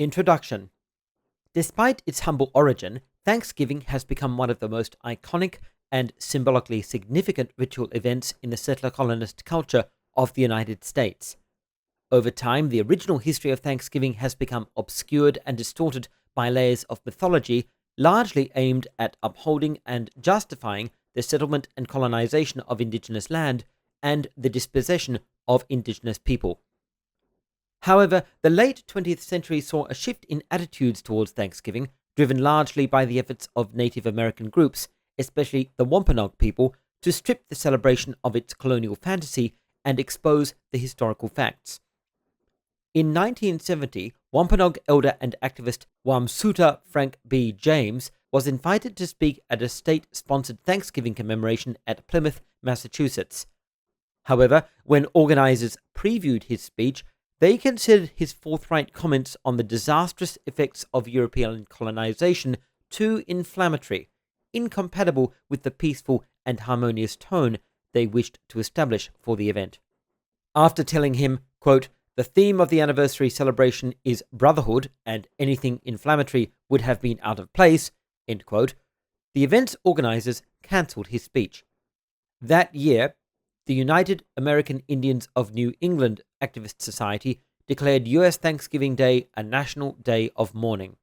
Introduction. Despite its humble origin, Thanksgiving has become one of the most iconic and symbolically significant ritual events in the settler colonist culture of the United States. Over time, the original history of Thanksgiving has become obscured and distorted by layers of mythology, largely aimed at upholding and justifying the settlement and colonization of indigenous land and the dispossession of indigenous people. However, the late 20th century saw a shift in attitudes towards Thanksgiving, driven largely by the efforts of Native American groups, especially the Wampanoag people, to strip the celebration of its colonial fantasy and expose the historical facts. In 1970, Wampanoag elder and activist Wamsuta Frank B. James was invited to speak at a state-sponsored Thanksgiving commemoration at Plymouth, Massachusetts. However, when organizers previewed his speech, they considered his forthright comments on the disastrous effects of European colonization too inflammatory, incompatible with the peaceful and harmonious tone they wished to establish for the event. After telling him, quote, "The theme of the anniversary celebration is brotherhood, and anything inflammatory would have been out of place," end quote, the event's organizers cancelled his speech. That year, the United American Indians of New England Activist Society declared U.S. Thanksgiving Day a national day of mourning.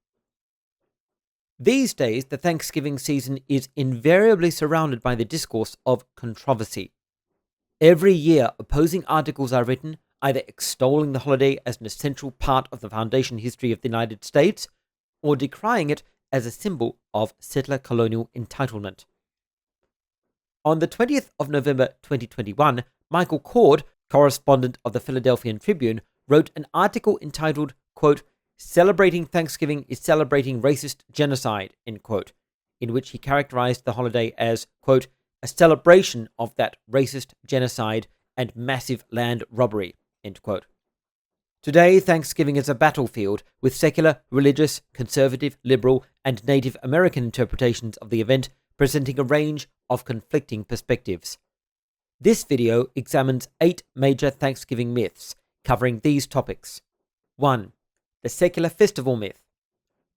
These days, the Thanksgiving season is invariably surrounded by the discourse of controversy. Every year, opposing articles are written, either extolling the holiday as an essential part of the foundation history of the United States, or decrying it as a symbol of settler colonial entitlement. On the 20th of November 2021, Michael Cord, correspondent of the Philadelphia Tribune, wrote an article entitled, quote, "Celebrating Thanksgiving is celebrating racist genocide," end quote, in which he characterized the holiday as, quote, "a celebration of that racist genocide and massive land robbery," end quote. Today, Thanksgiving is a battlefield with secular, religious, conservative, liberal, and Native American interpretations of the event presenting a range of conflicting perspectives. This video examines 8 major Thanksgiving myths, covering these topics. 1. The secular festival myth.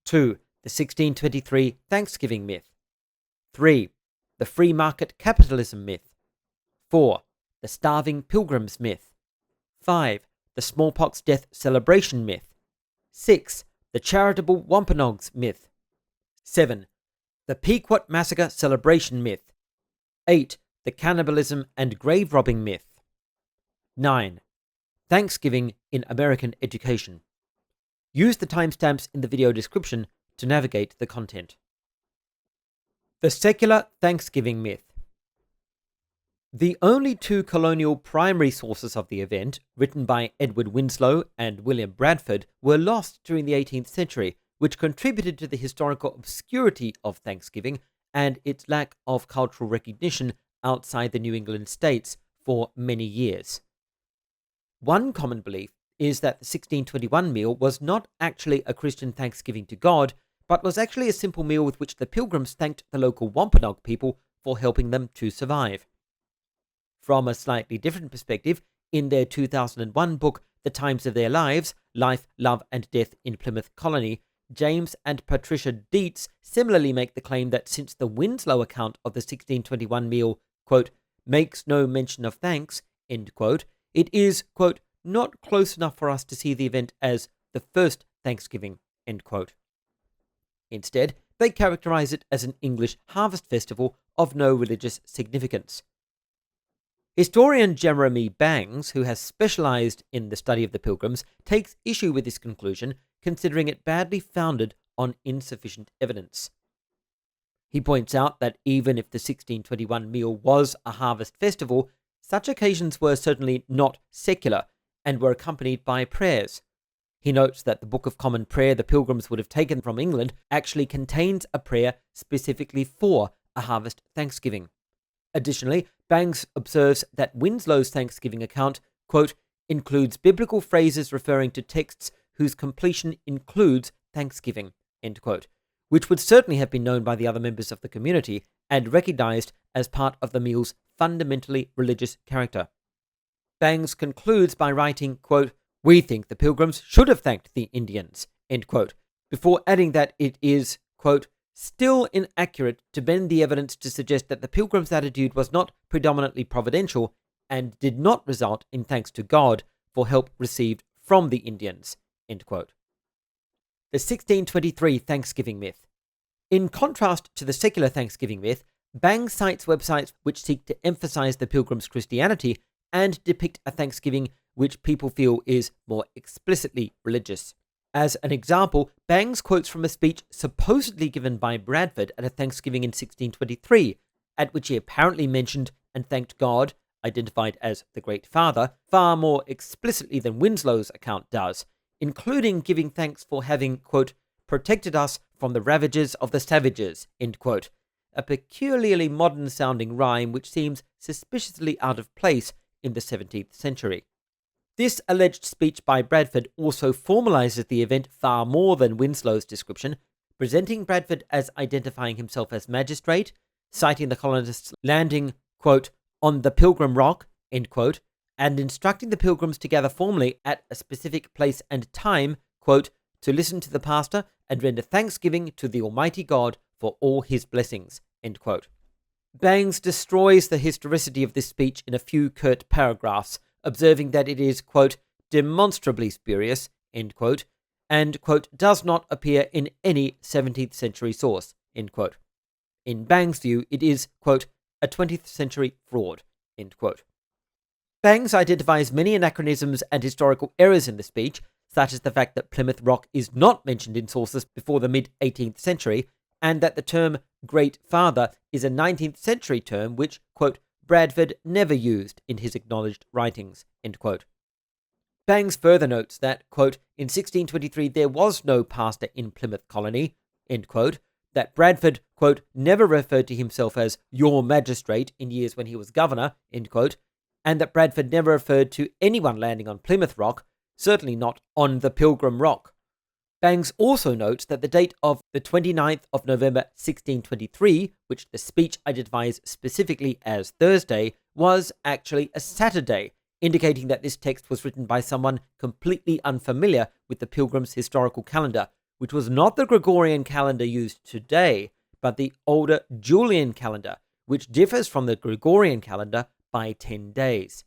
2. The 1623 Thanksgiving myth. 3. The free market capitalism myth. 4. The starving Pilgrims myth. 5. The smallpox death celebration myth. 6. The charitable Wampanoags myth. 7. The Pequot Massacre celebration myth. 8. The cannibalism and grave robbing myth. 9. Thanksgiving in American education. Use the timestamps in the video description to navigate the content. The secular Thanksgiving myth. The only 2 colonial primary sources of the event, written by Edward Winslow and William Bradford, were lost during the 18th century, which contributed to the historical obscurity of Thanksgiving and its lack of cultural recognition outside the New England states for many years. One common belief is that the 1621 meal was not actually a Christian thanksgiving to God, but was actually a simple meal with which the Pilgrims thanked the local Wampanoag people for helping them to survive. From a slightly different perspective, in their 2001 book, The Times of Their Lives, Life, Love and Death in Plymouth Colony, James and Patricia Dietz similarly make the claim that since the Winslow account of the 1621 meal, quote, "makes no mention of thanks," end quote, it is, quote, "not close enough for us to see the event as the first Thanksgiving," end quote. Instead, they characterize it as an English harvest festival of no religious significance. Historian Jeremy Bangs, who has specialized in the study of the Pilgrims, takes issue with this conclusion, considering it badly founded on insufficient evidence. He points out that even if the 1621 meal was a harvest festival, such occasions were certainly not secular and were accompanied by prayers. He notes that the Book of Common Prayer the Pilgrims would have taken from England actually contains a prayer specifically for a harvest thanksgiving. Additionally, Bangs observes that Winslow's Thanksgiving account, quote, "includes biblical phrases referring to texts whose completion includes Thanksgiving," end quote, which would certainly have been known by the other members of the community and recognized as part of the meal's fundamentally religious character. Bangs concludes by writing, quote, "We think the Pilgrims should have thanked the Indians," end quote, before adding that it is, quote, still inaccurate to bend the evidence to suggest that the Pilgrims' attitude was not predominantly providential and did not result in thanks to God for help received from the Indians, end quote. The 1623 Thanksgiving myth. In contrast to the secular Thanksgiving myth, Bangs cites websites which seek to emphasize the Pilgrims' Christianity and depict a Thanksgiving which people feel is more explicitly religious. As an example, Bangs quotes from a speech supposedly given by Bradford at a Thanksgiving in 1623, at which he apparently mentioned and thanked God, identified as the Great Father, far more explicitly than Winslow's account does, including giving thanks for having, quote, protected us from the ravages of the savages, end quote, a peculiarly modern-sounding rhyme which seems suspiciously out of place in the 17th century. This alleged speech by Bradford also formalizes the event far more than Winslow's description, presenting Bradford as identifying himself as magistrate, citing the colonists landing, quote, on the Pilgrim Rock, end quote, and instructing the Pilgrims to gather formally at a specific place and time, quote, to listen to the pastor and render thanksgiving to the Almighty God for all his blessings, end quote. Bangs destroys the historicity of this speech in a few curt paragraphs, observing that it is, quote, demonstrably spurious, end quote, and, quote, does not appear in any 17th century source, end quote. In Bangs' view, it is, quote, a 20th century fraud, end quote. Bangs identifies many anachronisms and historical errors in the speech, such as the fact that Plymouth Rock is not mentioned in sources before the mid-18th century, and that the term Great Father is a 19th century term which, quote, Bradford never used in his acknowledged writings, end quote. Bangs further notes that, quote, in 1623 there was no pastor in Plymouth Colony, end quote, that Bradford, quote, never referred to himself as your magistrate in years when he was governor, end quote, and that Bradford never referred to anyone landing on Plymouth Rock, certainly not on the Pilgrim Rock. Bangs also notes that the date of the 29th of November 1623, which the speech identifies specifically as Thursday, was actually a Saturday, indicating that this text was written by someone completely unfamiliar with the Pilgrims' historical calendar, which was not the Gregorian calendar used today, but the older Julian calendar, which differs from the Gregorian calendar by 10 days.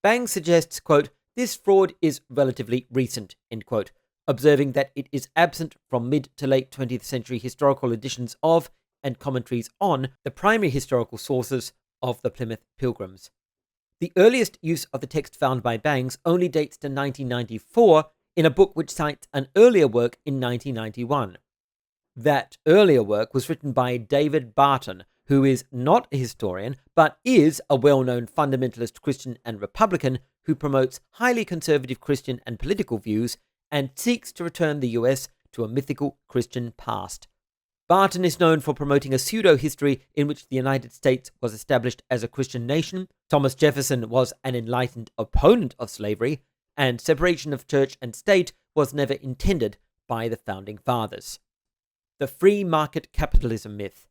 Bangs suggests, quote, this fraud is relatively recent, end quote, observing that it is absent from mid to late 20th century historical editions of and commentaries on the primary historical sources of the Plymouth Pilgrims. The earliest use of the text found by Bangs only dates to 1994 in a book which cites an earlier work in 1991. That earlier work was written by David Barton, who is not a historian, but is a well-known fundamentalist Christian and Republican who promotes highly conservative Christian and political views and seeks to return the US to a mythical Christian past. Barton is known for promoting a pseudo-history in which the United States was established as a Christian nation, Thomas Jefferson was an enlightened opponent of slavery, and separation of church and state was never intended by the Founding Fathers. The free market capitalism myth.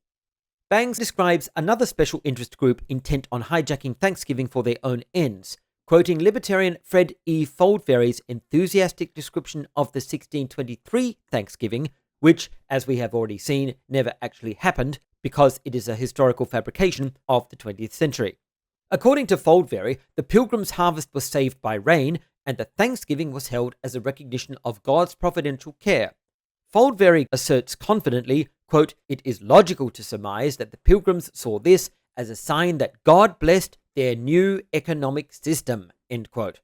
Bangs describes another special interest group intent on hijacking Thanksgiving for their own ends, quoting libertarian Fred E. Foldberry's enthusiastic description of the 1623 Thanksgiving, which, as we have already seen, never actually happened because it is a historical fabrication of the 20th century. According to Foldberry, the Pilgrims' harvest was saved by rain, and that Thanksgiving was held as a recognition of God's providential care. Foldberry asserts confidently, quote, it is logical to surmise that the Pilgrims saw this as a sign that God blessed their new economic system, end quote.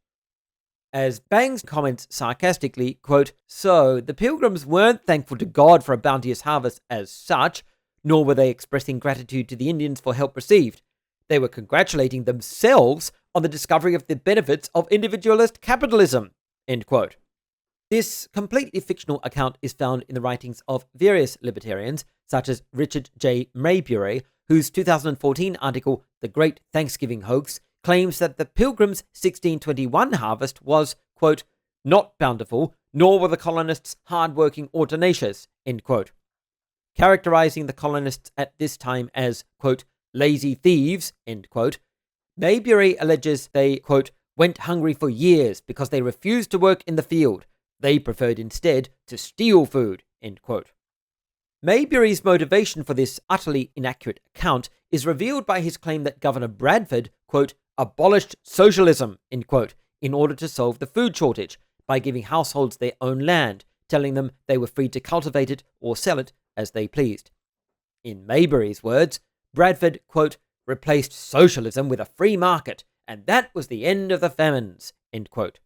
As Bangs comments sarcastically, quote, so the Pilgrims weren't thankful to God for a bounteous harvest as such, nor were they expressing gratitude to the Indians for help received. They were congratulating themselves on the discovery of the benefits of individualist capitalism, end quote. This completely fictional account is found in the writings of various libertarians, such as Richard J. Maybury, whose 2014 article, The Great Thanksgiving Hoax, claims that the Pilgrims' 1621 harvest was, quote, not bountiful, nor were the colonists hard-working or tenacious, end quote. Characterizing the colonists at this time as, quote, lazy thieves, end quote, Maybury alleges they, quote, went hungry for years because they refused to work in the field. They preferred instead to steal food, end quote. Maybury's motivation for this utterly inaccurate account is revealed by his claim that Governor Bradford, quote, abolished socialism, end quote, in order to solve the food shortage by giving households their own land, telling them they were free to cultivate it or sell it as they pleased. In Maybury's words, Bradford, quote, replaced socialism with a free market, and that was the end of the famines, end quote.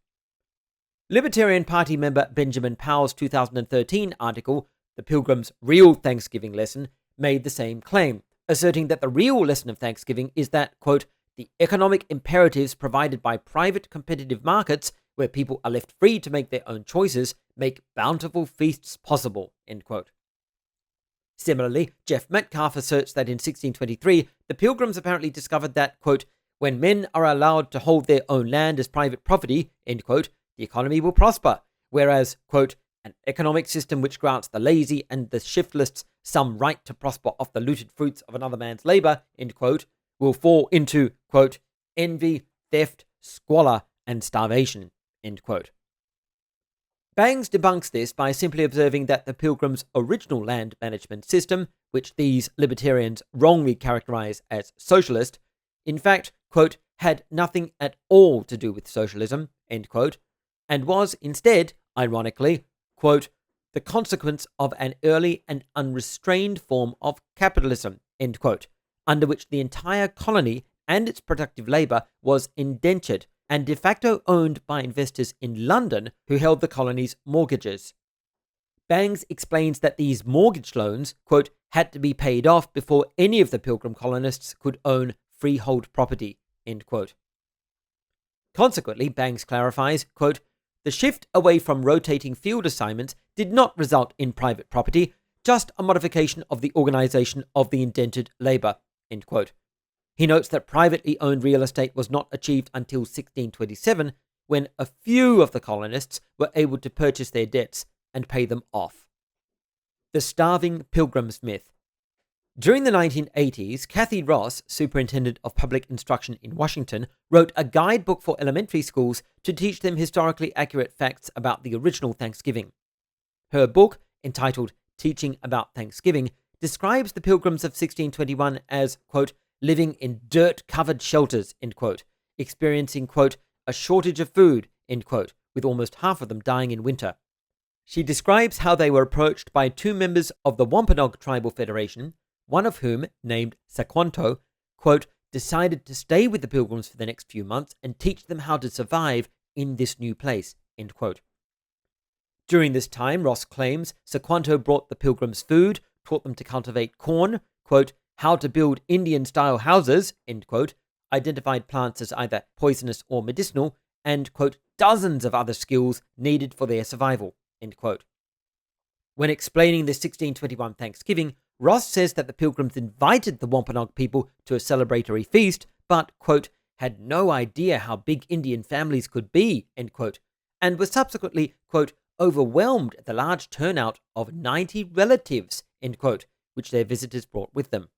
Libertarian Party member Benjamin Powell's 2013 article, The Pilgrims' Real Thanksgiving Lesson, made the same claim, asserting that the real lesson of Thanksgiving is that, quote, the economic imperatives provided by private competitive markets, where people are left free to make their own choices, make bountiful feasts possible, end quote. Similarly, Jeff Metcalf asserts that in 1623, the Pilgrims apparently discovered that, quote, when men are allowed to hold their own land as private property, end quote, the economy will prosper, whereas, quote, an economic system which grants the lazy and the shiftless some right to prosper off the looted fruits of another man's labor, end quote, will fall into, quote, envy, theft, squalor, and starvation, end quote. Bangs debunks this by simply observing that the Pilgrims' original land management system, which these libertarians wrongly characterize as socialist, in fact, quote, had nothing at all to do with socialism, end quote, and was instead, ironically, quote, the consequence of an early and unrestrained form of capitalism, end quote, under which the entire colony and its productive labor was indentured and de facto owned by investors in London who held the colony's mortgages. Bangs explains that these mortgage loans, quote, had to be paid off before any of the Pilgrim colonists could own freehold property, end quote. Consequently, Bangs clarifies, quote, the shift away from rotating field assignments did not result in private property, just a modification of the organization of the indentured labor, end quote. He notes that privately owned real estate was not achieved until 1627, when a few of the colonists were able to purchase their debts and pay them off. The starving Pilgrims myth. During the 1980s, Kathy Ross, Superintendent of Public Instruction in Washington, wrote a guidebook for elementary schools to teach them historically accurate facts about the original Thanksgiving. Her book, entitled Teaching About Thanksgiving, describes the Pilgrims of 1621 as, quote, living in dirt-covered shelters, end quote, experiencing, quote, a shortage of food, end quote, with almost half of them dying in winter. She describes how they were approached by two members of the Wampanoag Tribal Federation, one of whom, named Saquanto, quote, decided to stay with the Pilgrims for the next few months and teach them how to survive in this new place, end quote. During this time, Ross claims, Saquanto brought the Pilgrims food, taught them to cultivate corn, quote, how to build Indian-style houses, end quote, identified plants as either poisonous or medicinal, and, quote, dozens of other skills needed for their survival, end quote. When explaining the 1621 Thanksgiving, Ross says that the Pilgrims invited the Wampanoag people to a celebratory feast, but, quote, had no idea how big Indian families could be, end quote, and were subsequently, quote, overwhelmed at the large turnout of 90 relatives, end quote, which their visitors brought with them.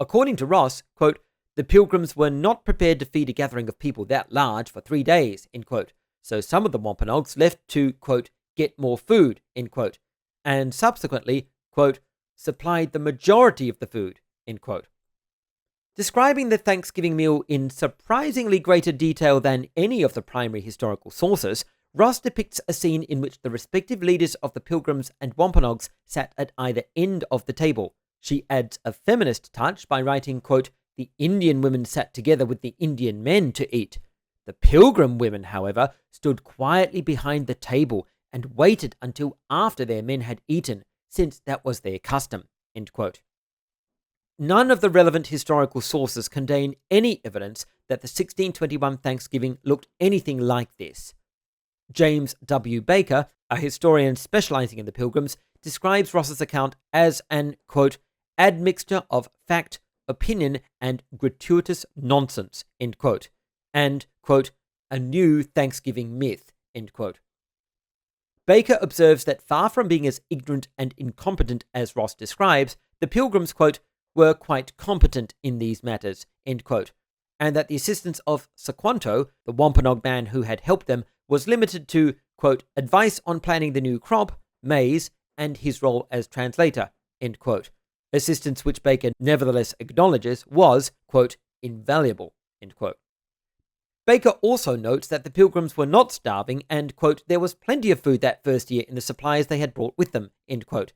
According to Ross, quote, the Pilgrims were not prepared to feed a gathering of people that large for 3 days, end quote, so some of the Wampanoags left to, quote, get more food, end quote, and subsequently, quote, supplied the majority of the food, end quote. Describing the Thanksgiving meal in surprisingly greater detail than any of the primary historical sources, Ross depicts a scene in which the respective leaders of the Pilgrims and Wampanoags sat at either end of the table. She adds a feminist touch by writing, quote, the Indian women sat together with the Indian men to eat. The Pilgrim women, however, stood quietly behind the table and waited until after their men had eaten, since that was their custom, end quote. None of the relevant historical sources contain any evidence that the 1621 Thanksgiving looked anything like this. James W. Baker, a historian specializing in the Pilgrims, describes Ross's account as an, quote, admixture of fact, opinion, and gratuitous nonsense, end quote, and, quote, a new Thanksgiving myth, end quote. Baker observes that far from being as ignorant and incompetent as Ross describes, the Pilgrims, quote, were quite competent in these matters, end quote, and that the assistance of Saquanto, the Wampanoag man who had helped them, was limited to, quote, advice on planting the new crop, maize, and his role as translator, end quote. Assistance which Baker nevertheless acknowledges was, quote, invaluable, end quote. Baker also notes that the Pilgrims were not starving and, quote, there was plenty of food that first year in the supplies they had brought with them, end quote.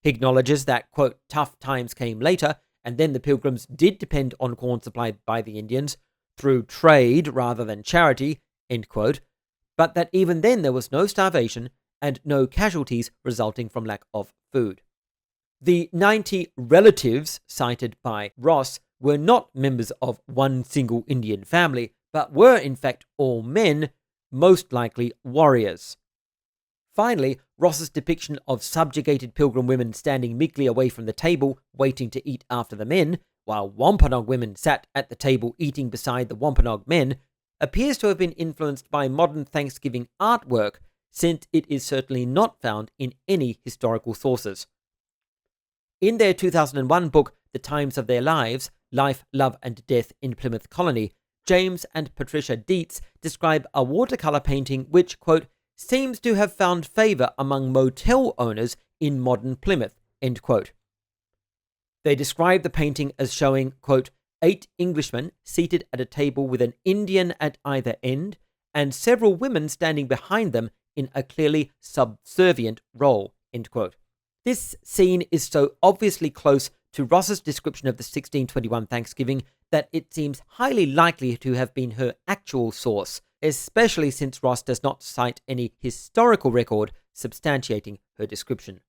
He acknowledges that, quote, tough times came later, and then the Pilgrims did depend on corn supplied by the Indians through trade rather than charity, end quote, but that even then there was no starvation and no casualties resulting from lack of food. The 90 relatives cited by Ross were not members of one single Indian family, but were in fact all men, most likely warriors. Finally, Ross's depiction of subjugated Pilgrim women standing meekly away from the table, waiting to eat after the men, while Wampanoag women sat at the table eating beside the Wampanoag men, appears to have been influenced by modern Thanksgiving artwork, since it is certainly not found in any historical sources. In their 2001 book, The Times of Their Lives, Life, Love and Death in Plymouth Colony, James and Patricia Dietz describe a watercolor painting which, quote, seems to have found favor among motel owners in modern Plymouth, end quote. They describe the painting as showing, quote, 8 Englishmen seated at a table with an Indian at either end and several women standing behind them in a clearly subservient role, end quote. This scene is so obviously close to Ross's description of the 1621 Thanksgiving that it seems highly likely to have been her actual source, especially since Ross does not cite any historical record substantiating her description.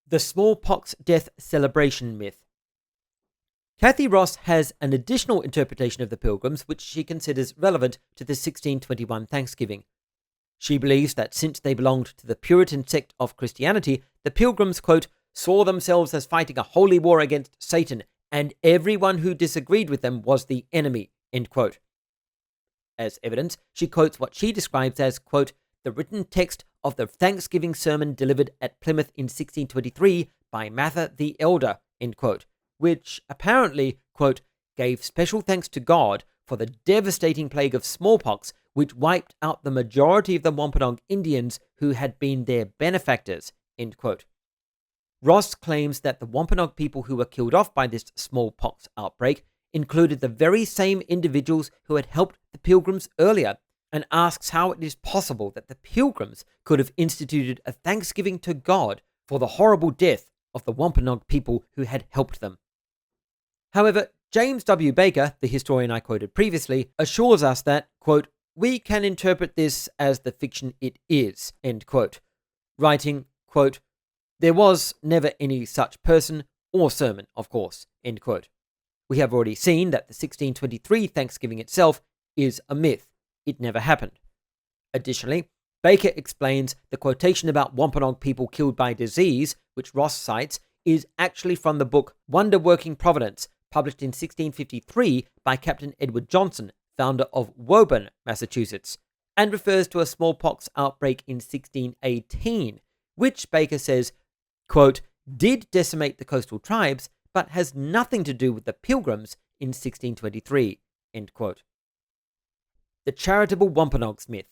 The smallpox death celebration myth. Kathy Ross has an additional interpretation of the Pilgrims which she considers relevant to the 1621 Thanksgiving. She believes that since they belonged to the Puritan sect of Christianity, the Pilgrims, quote, saw themselves as fighting a holy war against Satan, and everyone who disagreed with them was the enemy, end quote. As evidence, she quotes what she describes as, quote, the written text of the Thanksgiving sermon delivered at Plymouth in 1623 by Mather the Elder, end quote, which apparently, quote, gave special thanks to God for the devastating plague of smallpox which wiped out the majority of the Wampanoag Indians who had been their benefactors, end quote. Ross claims that the Wampanoag people who were killed off by this smallpox outbreak included the very same individuals who had helped the Pilgrims earlier, and asks how it is possible that the Pilgrims could have instituted a thanksgiving to God for the horrible death of the Wampanoag people who had helped them. However, James W. Baker, the historian I quoted previously, assures us that, quote, we can interpret this as the fiction it is, end quote, writing, quote, there was never any such person or sermon, of course, end quote. We have already seen that the 1623 Thanksgiving itself is a myth. It never happened. Additionally, Baker explains the quotation about Wampanoag people killed by disease, which Ross cites, is actually from the book Wonder Working Providence, published in 1653 by Captain Edward Johnson, founder of Woburn, Massachusetts, and refers to a smallpox outbreak in 1618, which Baker says, quote, did decimate the coastal tribes, but has nothing to do with the Pilgrims in 1623, end quote. The charitable Wampanoags myth.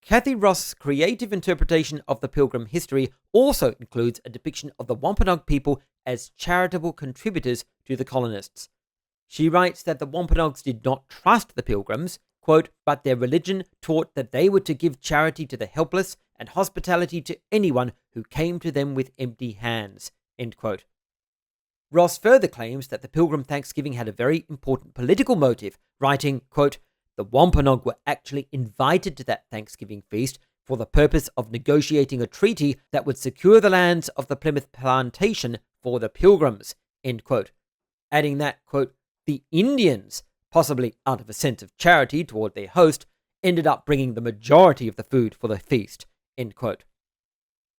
Kathy Ross's creative interpretation of the Pilgrim history also includes a depiction of the Wampanoag people as charitable contributors to the colonists. She writes that the Wampanoags did not trust the Pilgrims, quote, but their religion taught that they were to give charity to the helpless and hospitality to anyone who came to them with empty hands, end quote. Ross further claims that the Pilgrim Thanksgiving had a very important political motive, writing, quote, the Wampanoag were actually invited to that Thanksgiving feast for the purpose of negotiating a treaty that would secure the lands of the Plymouth plantation for the Pilgrims, end quote. Adding that, quote, the Indians, possibly out of a sense of charity toward their host, ended up bringing the majority of the food for the feast, end quote.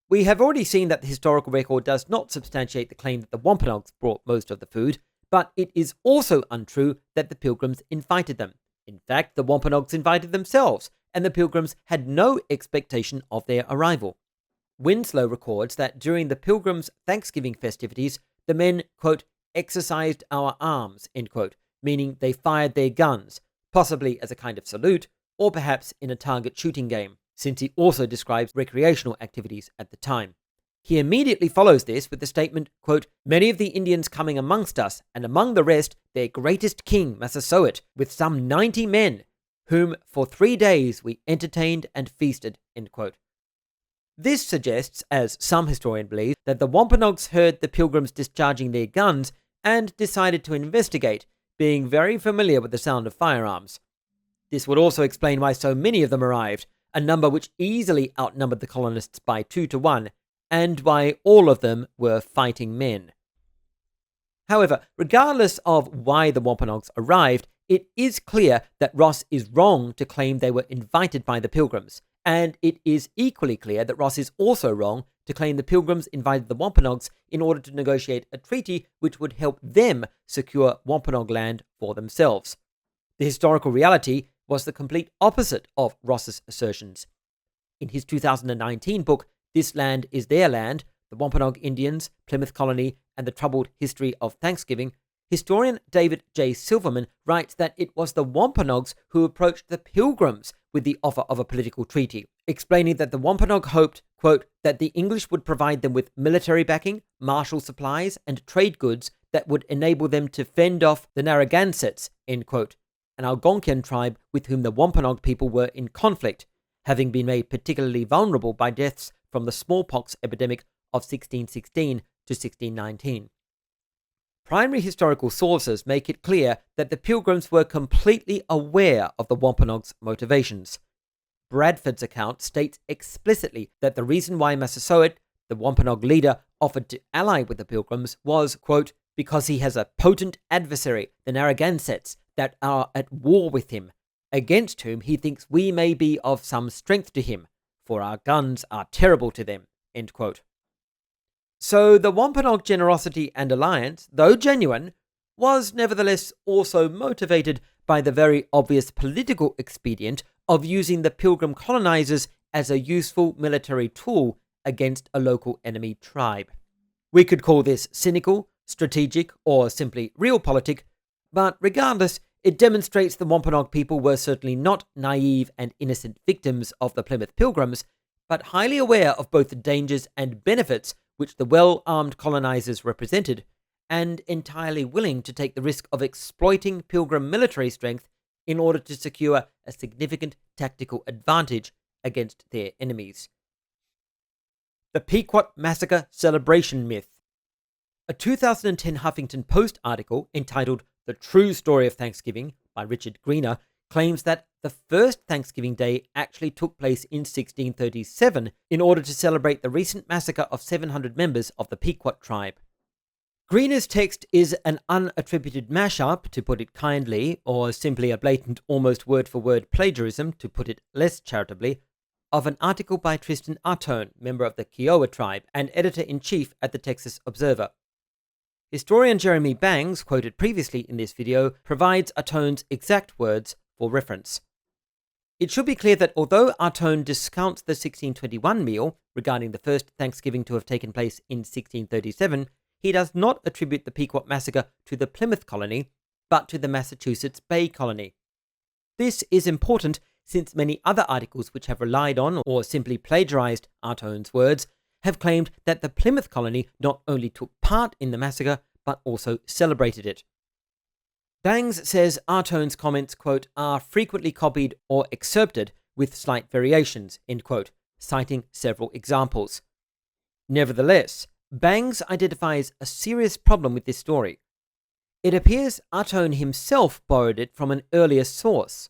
We have already seen that the historical record does not substantiate the claim that the Wampanoags brought most of the food, but it is also untrue that the Pilgrims invited them. In fact, the Wampanoags invited themselves, and the Pilgrims had no expectation of their arrival. Winslow records that during the Pilgrims' Thanksgiving festivities, the men, quote, exercised our arms, end quote, meaning they fired their guns, possibly as a kind of salute, or perhaps in a target shooting game, since he also describes recreational activities at the time. He immediately follows this with the statement, quote, "Many of the Indians coming amongst us, and among the rest their greatest king, Massasoit, with some 90 men, whom for 3 days we entertained and feasted," end quote. This suggests, as some historians believe, that the Wampanoags heard the Pilgrims discharging their guns and decided to investigate, being very familiar with the sound of firearms. This would also explain why so many of them arrived, a number which easily outnumbered the colonists by 2 to 1, and why all of them were fighting men. However, regardless of why the Wampanoags arrived, it is clear that Ross is wrong to claim they were invited by the Pilgrims, and it is equally clear that Ross is also wrong to claim the Pilgrims invited the Wampanoags in order to negotiate a treaty which would help them secure Wampanoag land for themselves. The historical reality was the complete opposite of Ross's assertions. In his 2019 book, This Land is Their Land, The Wampanoag Indians, Plymouth Colony, and the Troubled History of Thanksgiving, historian David J. Silverman writes that it was the Wampanoags who approached the Pilgrims with the offer of a political treaty, explaining that the Wampanoag hoped, quote, that the English would provide them with military backing, martial supplies, and trade goods that would enable them to fend off the Narragansetts, end quote, an Algonquian tribe with whom the Wampanoag people were in conflict, having been made particularly vulnerable by deaths from the smallpox epidemic of 1616 to 1619. Primary historical sources make it clear that the Pilgrims were completely aware of the Wampanoags' motivations. Bradford's account states explicitly that the reason why Massasoit, the Wampanoag leader, offered to ally with the Pilgrims was, quote, because he has a potent adversary, the Narragansetts, that are at war with him, against whom he thinks we may be of some strength to him, for our guns are terrible to them, end quote. So the Wampanoag generosity and alliance, though genuine, was nevertheless also motivated by the very obvious political expedient of using the Pilgrim colonizers as a useful military tool against a local enemy tribe. We could call this cynical, strategic, or simply realpolitik, but regardless, it demonstrates the Wampanoag people were certainly not naive and innocent victims of the Plymouth Pilgrims, but highly aware of both the dangers and benefits which the well-armed colonizers represented, and entirely willing to take the risk of exploiting Pilgrim military strength in order to secure a significant tactical advantage against their enemies. The Pequot Massacre Celebration Myth. A 2010 Huffington Post article entitled The True Story of Thanksgiving by Richard Greener claims that the first Thanksgiving Day actually took place in 1637 in order to celebrate the recent massacre of 700 members of the Pequot tribe. Greener's text is an unattributed mashup, to put it kindly, or simply a blatant almost word-for-word plagiarism, to put it less charitably, of an article by Tristan Artone, member of the Kiowa tribe and editor-in-chief at the Texas Observer. Historian Jeremy Bangs, quoted previously in this video, provides Artone's exact words for reference. It should be clear that although Artone discounts the 1621 meal, regarding the first Thanksgiving to have taken place in 1637, he does not attribute the Pequot massacre to the Plymouth colony, but to the Massachusetts Bay colony. This is important since many other articles which have relied on or simply plagiarized Artone's words have claimed that the Plymouth colony not only took part in the massacre, but also celebrated it. Bangs says Artone's comments, quote, are frequently copied or excerpted with slight variations, end quote, citing several examples. Nevertheless, Bangs identifies a serious problem with this story. It appears Artone himself borrowed it from an earlier source.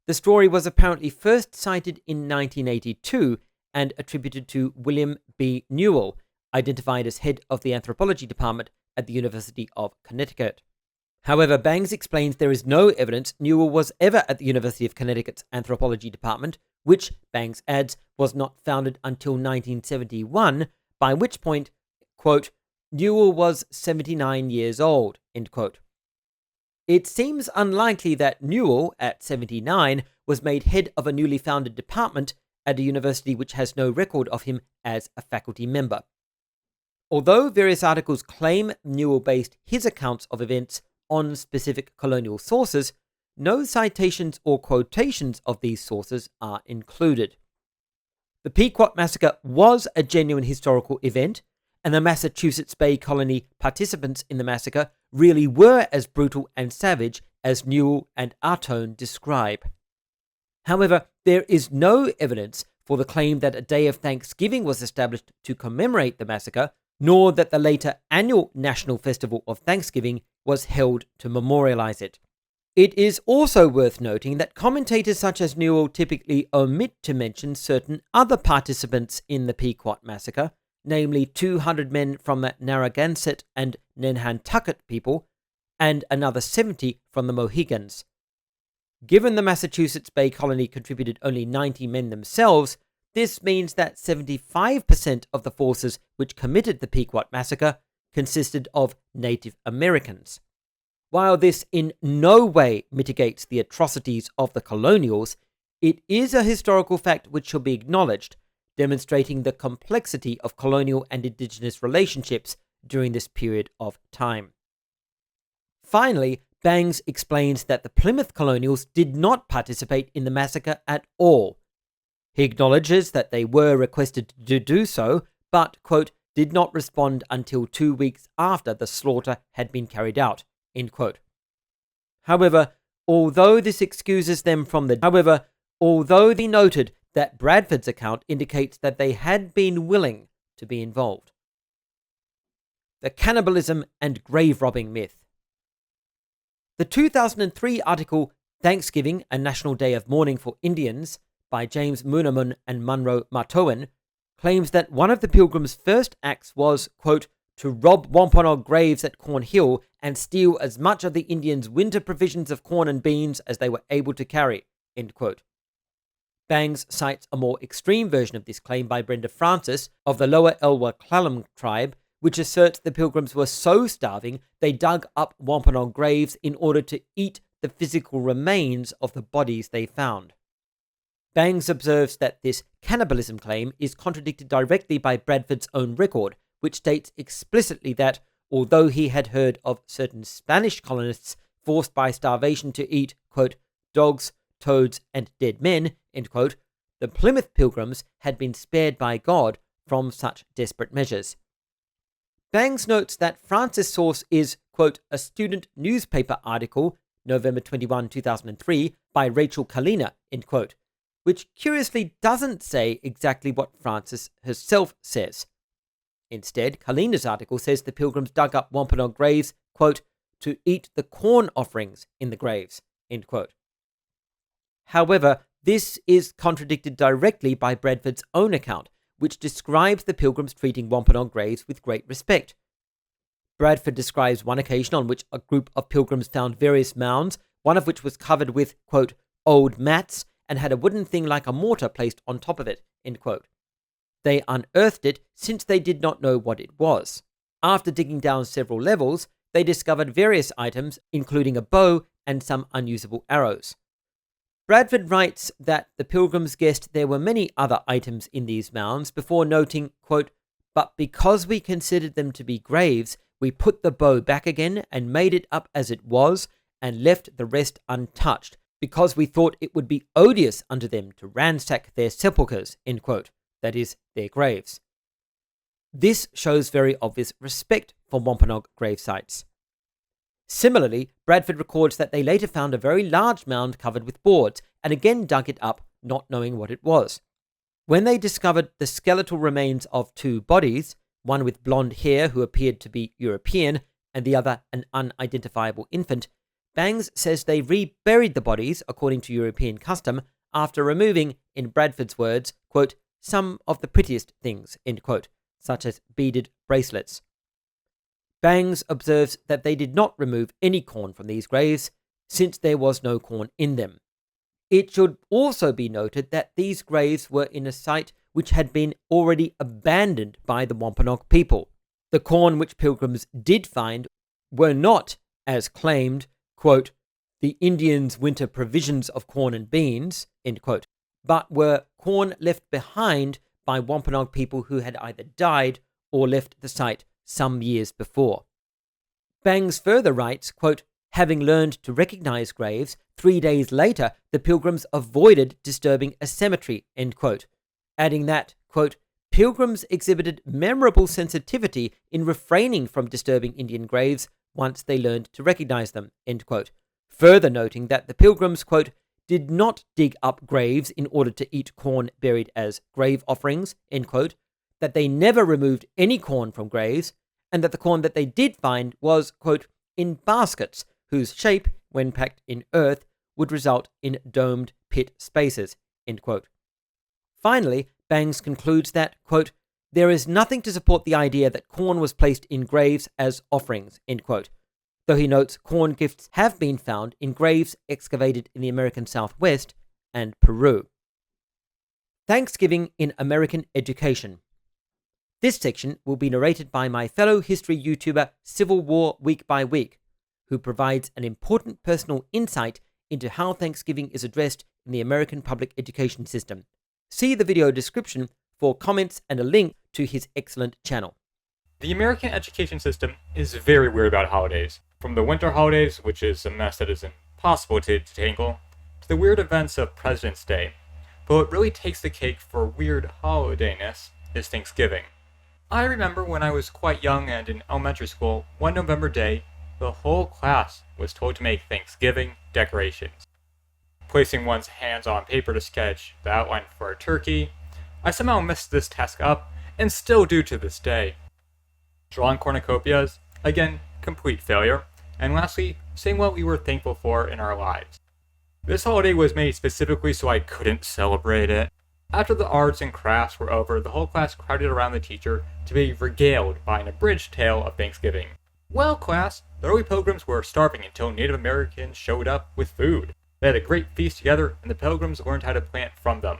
The story was apparently first cited in 1982 and attributed to William B. Newell, identified as head of the anthropology department at the University of Connecticut. However, Bangs explains there is no evidence Newell was ever at the University of Connecticut's anthropology department, which, Bangs adds, was not founded until 1971, by which point, quote, Newell was 79 years old, end quote. It seems unlikely that Newell, at 79, was made head of a newly founded department at a university which has no record of him as a faculty member. Although various articles claim Newell based his accounts of events on specific colonial sources, no citations or quotations of these sources are included. The Pequot Massacre was a genuine historical event, and the Massachusetts Bay Colony participants in the massacre really were as brutal and savage as Newell and Artone describe. However, there is no evidence for the claim that a day of Thanksgiving was established to commemorate the massacre, nor that the later annual National Festival of Thanksgiving was held to memorialize it. It is also worth noting that commentators such as Newell typically omit to mention certain other participants in the Pequot Massacre, namely 200 men from the Narragansett and Nantucket people, and another 70 from the Mohegans. Given the Massachusetts Bay Colony contributed only 90 men themselves, this means that 75% of the forces which committed the Pequot Massacre consisted of Native Americans. While this in no way mitigates the atrocities of the colonials, it is a historical fact which shall be acknowledged, demonstrating the complexity of colonial and indigenous relationships during this period of time. Finally, Bangs explains that the Plymouth colonials did not participate in the massacre at all. He acknowledges that they were requested to do so, but, quote, did not respond until 2 weeks after the slaughter had been carried out, end quote. However, although they noted that Bradford's account indicates that they had been willing to be involved. The cannibalism and grave robbing myth. The 2003 article Thanksgiving, a National Day of Mourning for Indians by James Moonamun and Munro Martowen claims that one of the Pilgrims' first acts was, quote, to rob Wampanoag graves at Corn Hill and steal as much of the Indians' winter provisions of corn and beans as they were able to carry, end quote. Bangs cites a more extreme version of this claim by Brenda Francis of the Lower Elwha Clallam tribe, which asserts the Pilgrims were so starving they dug up Wampanoag graves in order to eat the physical remains of the bodies they found. Bangs observes that this cannibalism claim is contradicted directly by Bradford's own record, which states explicitly that, although he had heard of certain Spanish colonists forced by starvation to eat, quote, dogs, toads, and dead men, end quote, the Plymouth Pilgrims had been spared by God from such desperate measures. Bangs notes that Francis' source is, quote, a student newspaper article, November 21, 2003, by Rachel Kalina, end quote, which curiously doesn't say exactly what Francis herself says. Instead, Kalina's article says the Pilgrims dug up Wampanoag graves, quote, to eat the corn offerings in the graves, end quote. However, this is contradicted directly by Bradford's own account, which describes the Pilgrims treating Wampanoag graves with great respect. Bradford describes one occasion on which a group of Pilgrims found various mounds, one of which was covered with, quote, old mats, and had a wooden thing like a mortar placed on top of it, end quote. They unearthed it since they did not know what it was. After digging down several levels, they discovered various items, including a bow and some unusable arrows. Bradford writes that the Pilgrims guessed there were many other items in these mounds before noting, quote, but because we considered them to be graves, we put the bow back again and made it up as it was and left the rest untouched because we thought it would be odious unto them to ransack their sepulchres, end quote, that is, their graves. This shows very obvious respect for Wampanoag grave sites. Similarly, Bradford records that they later found a very large mound covered with boards and again dug it up, not knowing what it was. When they discovered the skeletal remains of two bodies, one with blonde hair who appeared to be European and the other an unidentifiable infant, Bangs says they reburied the bodies, according to European custom, after removing, in Bradford's words, quote, some of the prettiest things, end quote, such as beaded bracelets. Bangs observes that they did not remove any corn from these graves, since there was no corn in them. It should also be noted that these graves were in a site which had been already abandoned by the Wampanoag people. The corn which Pilgrims did find were not, as claimed, quote, the Indians' winter provisions of corn and beans, end quote, but were corn left behind by Wampanoag people who had either died or left the site some years before. Bangs further writes, quote, having learned to recognize graves, 3 days later the Pilgrims avoided disturbing a cemetery, end quote. adding that, quote, Pilgrims exhibited memorable sensitivity in refraining from disturbing Indian graves once they learned to recognize them, end quote. Further noting that the Pilgrims, quote, did not dig up graves in order to eat corn buried as grave offerings, end quote, that they never removed any corn from graves, and that the corn that they did find was, quote, in baskets, whose shape, when packed in earth, would result in domed pit spaces, end quote. Finally, Bangs concludes that, quote, there is nothing to support the idea that corn was placed in graves as offerings, end quote, though he notes corn gifts have been found in graves excavated in the American Southwest and Peru. Thanksgiving in American Education. This section will be narrated by my fellow history YouTuber Civil War Week by Week, who provides an important personal insight into how Thanksgiving is addressed in the American public education system. See the video description for comments and a link to his excellent channel. The American education system is very weird about holidays. From the winter holidays, which is a mess that is impossible to detangle, to the weird events of President's Day. But what really takes the cake for weird holidayness is Thanksgiving. I remember when I was quite young and in elementary school, one November day, the whole class was told to make Thanksgiving decorations. Placing one's hands on paper to sketch the outline for a turkey, I somehow messed this task up, and still do to this day. Drawing cornucopias, again, complete failure. And lastly, saying what we were thankful for in our lives. This holiday was made specifically so I couldn't celebrate it. After the arts and crafts were over, the whole class crowded around the teacher to be regaled by an abridged tale of Thanksgiving. Well, class, the early Pilgrims were starving until Native Americans showed up with food. They had a great feast together, and the Pilgrims learned how to plant from them.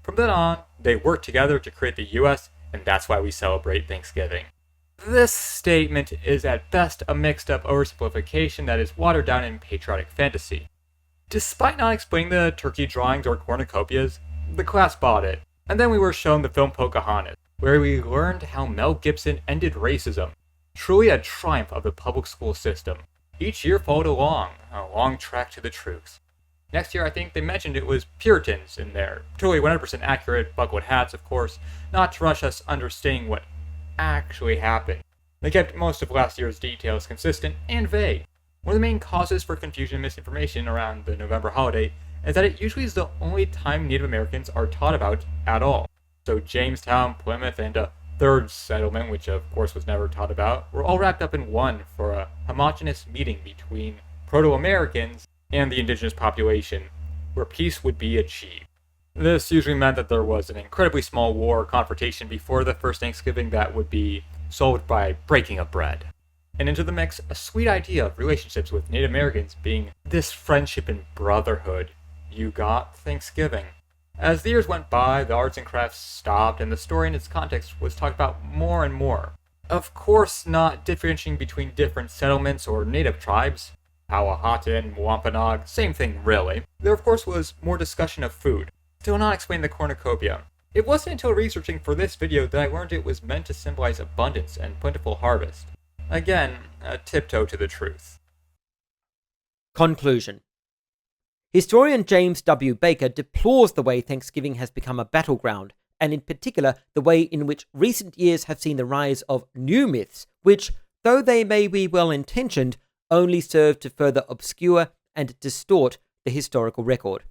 From then on, they worked together to create the U.S., and that's why we celebrate Thanksgiving. This statement is at best a mixed-up oversimplification that is watered down in patriotic fantasy. Despite not explaining the turkey drawings or cornucopias, the class bought it, and then we were shown the film Pocahontas, where we learned how Mel Gibson ended racism. Truly a triumph of the public school system. Each year followed along, a long track to the truth. Next year, I think they mentioned it was Puritans in there. Totally 100% accurate, buckled hats, of course, not to rush us understanding what actually happened. They kept most of last year's details consistent and vague. One of the main causes for confusion and misinformation around the November holiday is that it usually is the only time Native Americans are taught about at all. So Jamestown, Plymouth, and a third settlement, which of course was never taught about, were all wrapped up in one for a homogeneous meeting between Proto-Americans and the indigenous population, where peace would be achieved. This usually meant that there was an incredibly small war or confrontation before the first Thanksgiving that would be solved by breaking of bread. And into the mix, a sweet idea of relationships with Native Americans being this friendship and brotherhood. You got Thanksgiving. As the years went by, the arts and crafts stopped, and the story in its context was talked about more and more. Of course, not differentiating between different settlements or native tribes. Powhatan, Wampanoags, same thing really. There of course was more discussion of food. Still not explain the cornucopia. It wasn't until researching for this video that I learned it was meant to symbolize abundance and plentiful harvest. Again, a tiptoe to the truth. Conclusion. Historian James W. Baker deplores the way Thanksgiving has become a battleground, and in particular the way in which recent years have seen the rise of new myths, which, though they may be well-intentioned, only serve to further obscure and distort the historical record.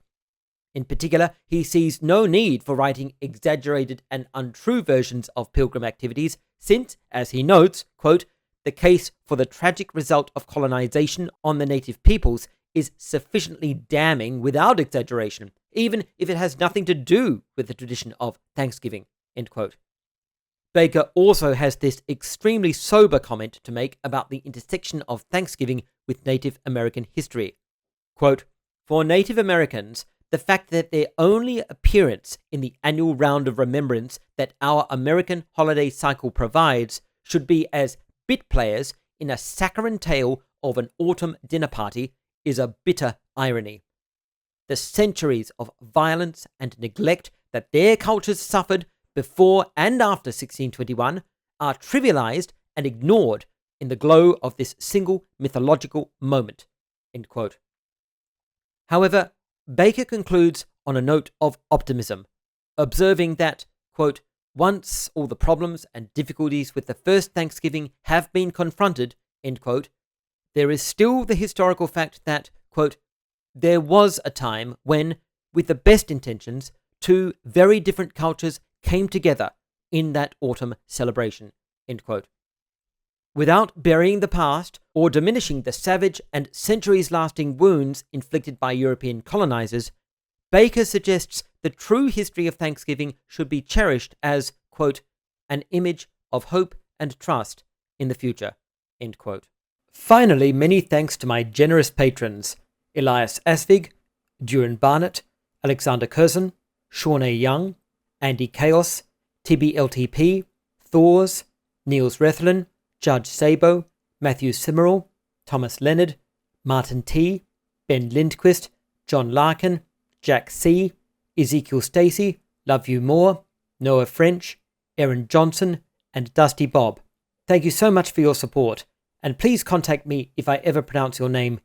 In particular, he sees no need for writing exaggerated and untrue versions of Pilgrim activities, since, as he notes, quote, the case for the tragic result of colonization on the native peoples is sufficiently damning without exaggeration, even if it has nothing to do with the tradition of Thanksgiving, end quote. Baker also has this extremely sober comment to make about the intersection of Thanksgiving with Native American history. Quote, for Native Americans, the fact that their only appearance in the annual round of remembrance that our American holiday cycle provides should be as bit players in a saccharine tale of an autumn dinner party is a bitter irony. The centuries of violence and neglect that their cultures suffered before and after 1621 are trivialized and ignored in the glow of this single mythological moment. End quote. However, Baker concludes on a note of optimism. observing that, quote, once all the problems and difficulties with the first Thanksgiving have been confronted, end quote, there is still the historical fact that, quote, there was a time when, with the best intentions, two very different cultures came together in that autumn celebration, end quote. Without burying the past or diminishing the savage and centuries-lasting wounds inflicted by European colonizers, Baker suggests the true history of Thanksgiving should be cherished as, quote, an image of hope and trust in the future, end quote. Finally, many thanks to my generous patrons, Elias Asvig, Duran Barnett, Alexander Curzon, Sean A. Young, Andy Chaos, Tibby LTP, Thors, Niels Rethlin, Judge Sabo, Matthew Simmerall, Thomas Leonard, Martin T., Ben Lindquist, John Larkin, Jack C., Ezekiel Stacey, Love You More, Noah French, Aaron Johnson, and Dusty Bob. Thank you so much for your support, and please contact me if I ever pronounce your name